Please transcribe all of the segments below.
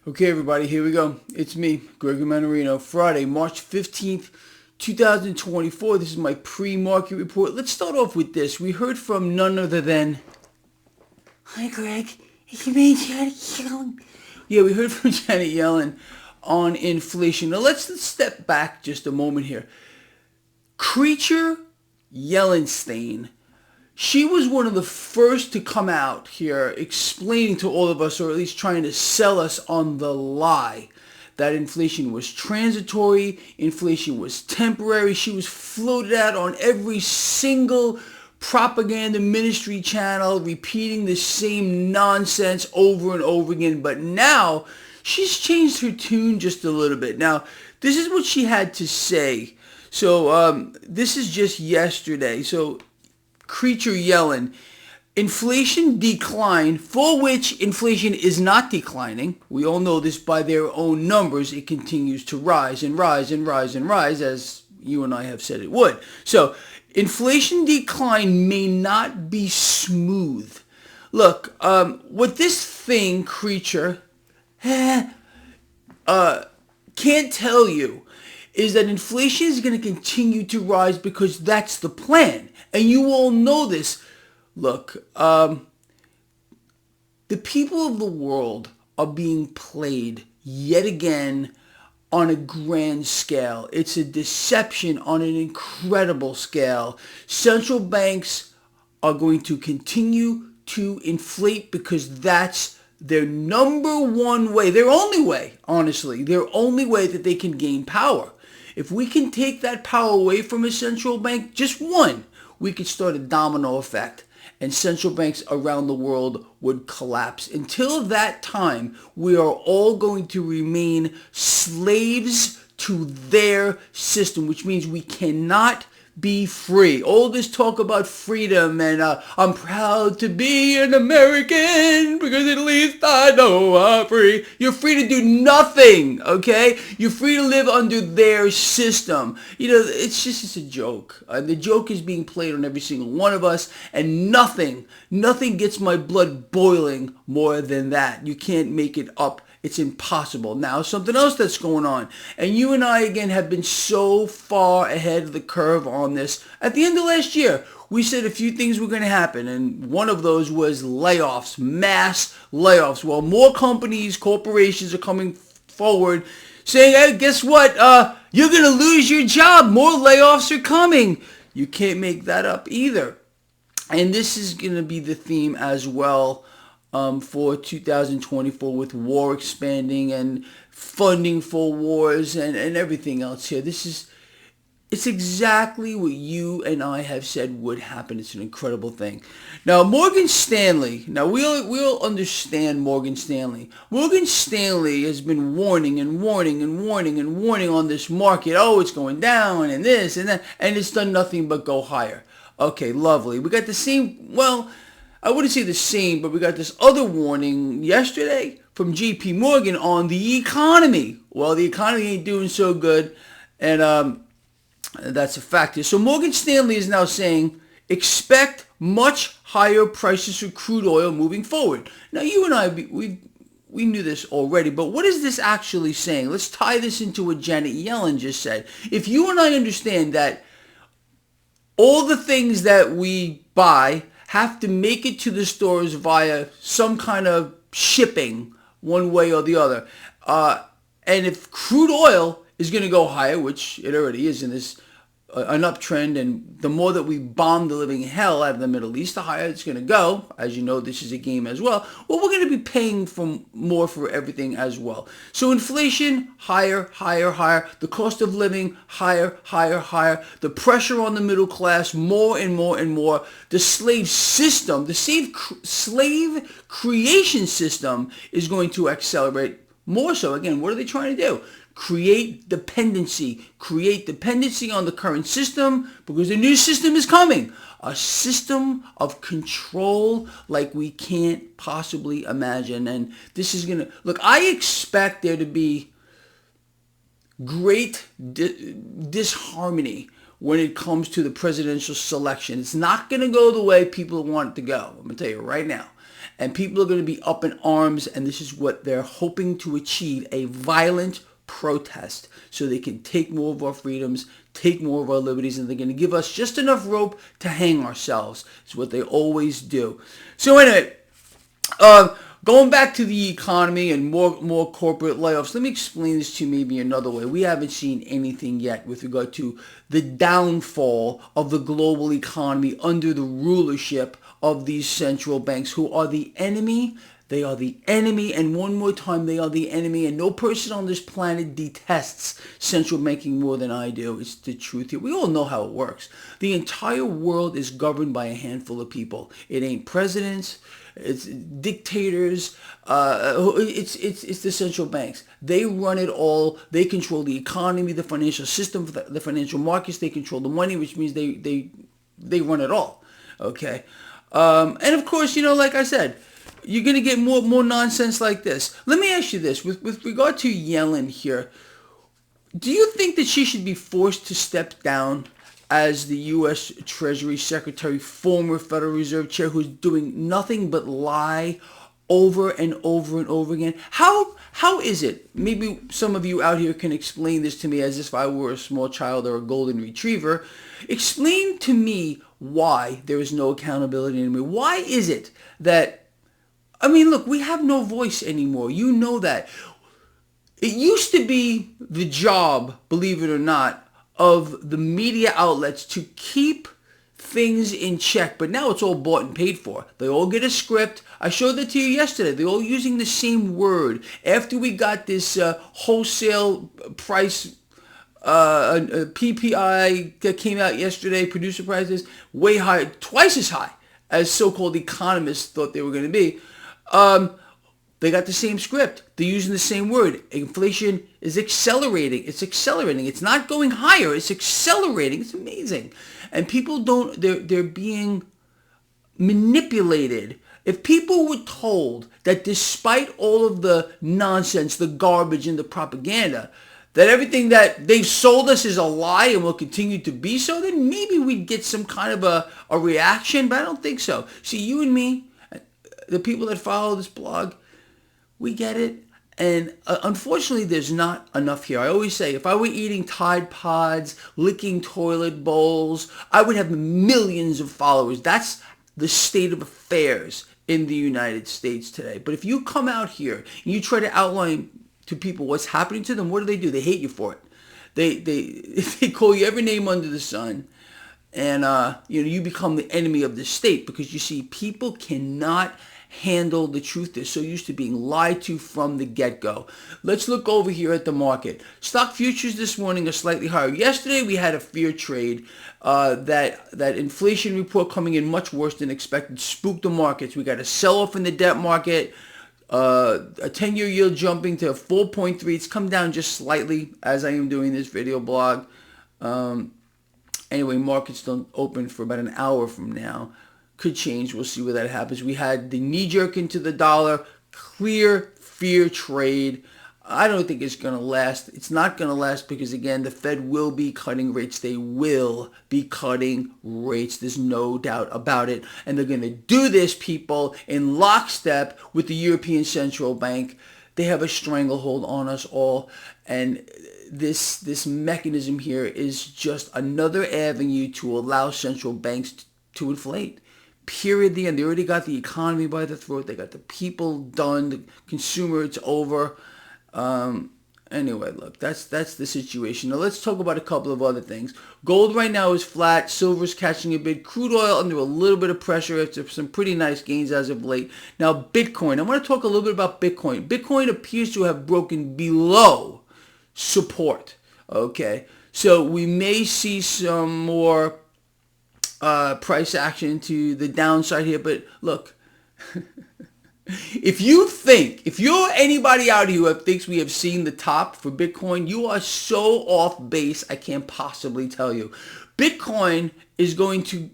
Okay, everybody, here we go. It's me, Gregory Mannarino. Friday, March 15th, 2024. This is my pre-market report. Let's start off with this. We heard from none other than... Hi, Greg. It's me, Janet Yellen. Yeah, we heard from Janet Yellen on inflation. Now, let's step back just a moment here. Creature Yellenstein. She was one of the first to come out here explaining to all of us, or at least trying to sell us on the lie that inflation was transitory, inflation was temporary. She was floated out on every single propaganda ministry channel, repeating the same nonsense over and over again. But now she's changed her tune just a little bit. Now, this is what she had to say. So this is just yesterday. So Creature Yellen, inflation decline, for which inflation is not declining. We all know this by their own numbers. It continues to rise and rise and rise and rise, as you and I have said it would. So inflation decline may not be smooth. Look, what this thing, Creature, can't tell you is that inflation is going to continue to rise because that's the plan. And you all know this. Look, the people of the world are being played yet again on a grand scale. It's a deception on an incredible scale. Central banks are going to continue to inflate because that's their number one way, their only way, honestly, their only way that they can gain power. If we can take that power away from a central bank, just one, we could start a domino effect and central banks around the world would collapse. Until that time, we are all going to remain slaves to their system, which means we cannot be free. All this talk about freedom and I'm proud to be an American because at least I know I'm free. You're free to do nothing, okay? You're free to live under their system. You know, it's a joke. The joke is being played on every single one of us, and nothing gets my blood boiling more than that. You can't make it up. It's impossible. Now, something else that's going on. And you and I, again, have been so far ahead of the curve on this. At the end of last year, we said a few things were going to happen. And one of those was layoffs, mass layoffs. Well, more companies, corporations are coming forward saying, hey, guess what? You're going to lose your job. More layoffs are coming. You can't make that up either. And this is going to be the theme as well. For 2024 with war expanding and funding for wars and everything else here. It's exactly what you and I have said would happen. It's an incredible thing. Now, Morgan Stanley. Now, we'll understand Morgan Stanley. Morgan Stanley has been warning and warning and warning and warning on this market. Oh, it's going down and this and that. And it's done nothing but go higher. Okay, lovely. We got the same, well, I wouldn't say the same, but we got this other warning yesterday from JP Morgan on the economy. Well, the economy ain't doing so good, and that's a factor. So Morgan Stanley is now saying, expect much higher prices for crude oil moving forward. Now, you and I, we knew this already, but what is this actually saying? Let's tie this into what Janet Yellen just said. If you and I understand that all the things that we buy have to make it to the stores via some kind of shipping one way or the other. And if crude oil is going to go higher, which it already is in this an uptrend, and the more that we bomb the living hell out of the Middle East, the higher it's going to go. As you know, this is a game as well. Well, we're going to be paying more for everything as well. So inflation, higher, higher, higher. The cost of living, higher, higher, higher. The pressure on the middle class, more and more and more. The slave system, the slave creation system is going to accelerate more so. Again, what are they trying to do? Create dependency on the current system, because the new system is coming. A system of control like we can't possibly imagine. And this is going to, look, I expect there to be great disharmony when it comes to the presidential selection. It's not going to go the way people want it to go. I'm going to tell you right now. And people are going to be up in arms, and this is what they're hoping to achieve, a violent protest, so they can take more of our freedoms, take more of our liberties, and they're going to give us just enough rope to hang ourselves. It's what they always do. So anyway, going back to the economy and more corporate layoffs, let me explain this to you maybe another way. We haven't seen anything yet with regard to the downfall of the global economy under the rulership of these central banks, who are the enemy. They are the enemy, and one more time, they are the enemy, and no person on this planet detests central banking more than I do. It's the truth here. We all know how it works. The entire world is governed by a handful of people. It ain't presidents, it's dictators, it's the central banks. They run it all. They control the economy, the financial system, the financial markets. They control the money, which means they run it all. Okay, and of course, like I said, you're going to get more nonsense like this. Let me ask you this. With regard to Yellen here, do you think that she should be forced to step down as the U.S. Treasury Secretary, former Federal Reserve Chair, who's doing nothing but lie over and over and over again? How is it? Maybe some of you out here can explain this to me as if I were a small child or a golden retriever. Explain to me why there is no accountability anymore. Why is it that, look, we have no voice anymore. You know that. It used to be the job, believe it or not, of the media outlets to keep things in check, but now it's all bought and paid for. They all get a script. I showed that to you yesterday. They're all using the same word. After we got this wholesale price PPI that came out yesterday, producer prices, way high, twice as high as so-called economists thought they were going to be. They got the same script. They're using the same word. Inflation is accelerating. It's accelerating. It's not going higher. It's accelerating. It's amazing. And people they're being manipulated. If people were told that despite all of the nonsense, the garbage, and the propaganda, that everything that they've sold us is a lie and will continue to be so, then maybe we'd get some kind of a reaction, but I don't think so. See, you and me, the people that follow this blog, we get it. And unfortunately, there's not enough here. I always say, if I were eating Tide Pods, licking toilet bowls, I would have millions of followers. That's the state of affairs in the United States today. But if you come out here and you try to outline to people what's happening to them, what do? They hate you for it. They call you every name under the sun. And you become the enemy of the state, because you see, people cannot handle the truth. They're so used to being lied to from the get-go. Let's look over here at the market. Stock futures this morning are slightly higher. Yesterday we had a fear trade that inflation report coming in much worse than expected spooked the markets. We got a sell-off in the debt market. A 10-year yield jumping to 4.3. It's come down just slightly as I am doing this video blog. Anyway, markets don't open for about an hour from now. Could change. We'll see where that happens. We had the knee-jerk into the dollar. Clear fear trade. I don't think it's going to last. It's not going to last because, again, the Fed will be cutting rates. They will be cutting rates. There's no doubt about it. And they're going to do this, people, in lockstep with the European Central Bank. They have a stranglehold on us all. And this mechanism here is just another avenue to allow central banks to inflate. Period. The end. They already got the economy by the throat. They got the people done. The consumer, it's over. Anyway, look, that's the situation. Now let's talk about a couple of other things. Gold right now is flat. Silver's catching a bit. Crude oil under a little bit of pressure after some pretty nice gains as of late. Now Bitcoin. I want to talk a little bit about Bitcoin. Bitcoin appears to have broken below support. Okay, so we may see some more price action to the downside here, but look. If you're anybody out here who thinks we have seen the top for Bitcoin, you are so off base, I can't possibly tell you. Bitcoin is going to,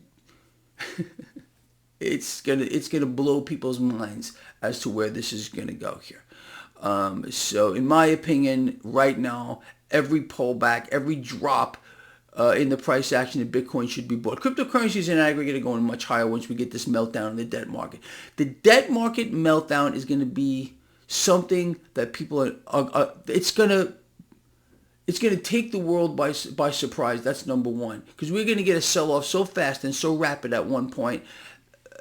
it's gonna blow people's minds as to where this is gonna go here. So in my opinion, right now, every pullback, every drop in the price action that Bitcoin should be bought. Cryptocurrencies in aggregate are going much higher once we get this meltdown in the debt market. The debt market meltdown is going to be something that people are it's going to take the world by surprise. That's number one, because we're going to get a sell-off so fast and so rapid at one point,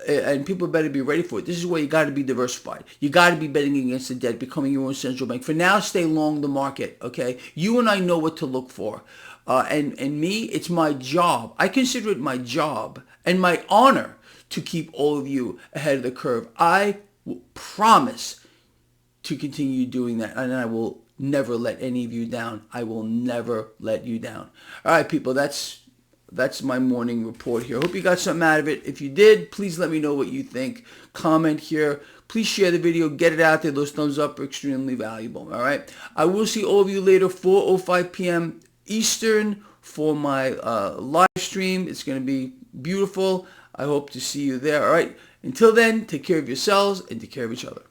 and people better be ready for it. This is where you got to be diversified. You got to be betting against the debt, becoming your own central bank. For now, stay long the market, okay? You and I know what to look for. And me, it's my job. I consider it my job and my honor to keep all of you ahead of the curve. I will promise to continue doing that, and I will never let any of you down. I will never let you down. All right, people, that's my morning report here. I hope you got something out of it. If you did, please let me know what you think. Comment here. Please share the video. Get it out there. Those thumbs up are extremely valuable. All right. I will see all of you later, 4:05 p.m. Eastern, for my live stream. It's going to be beautiful. I hope to see you there. All right. Until then, take care of yourselves and take care of each other.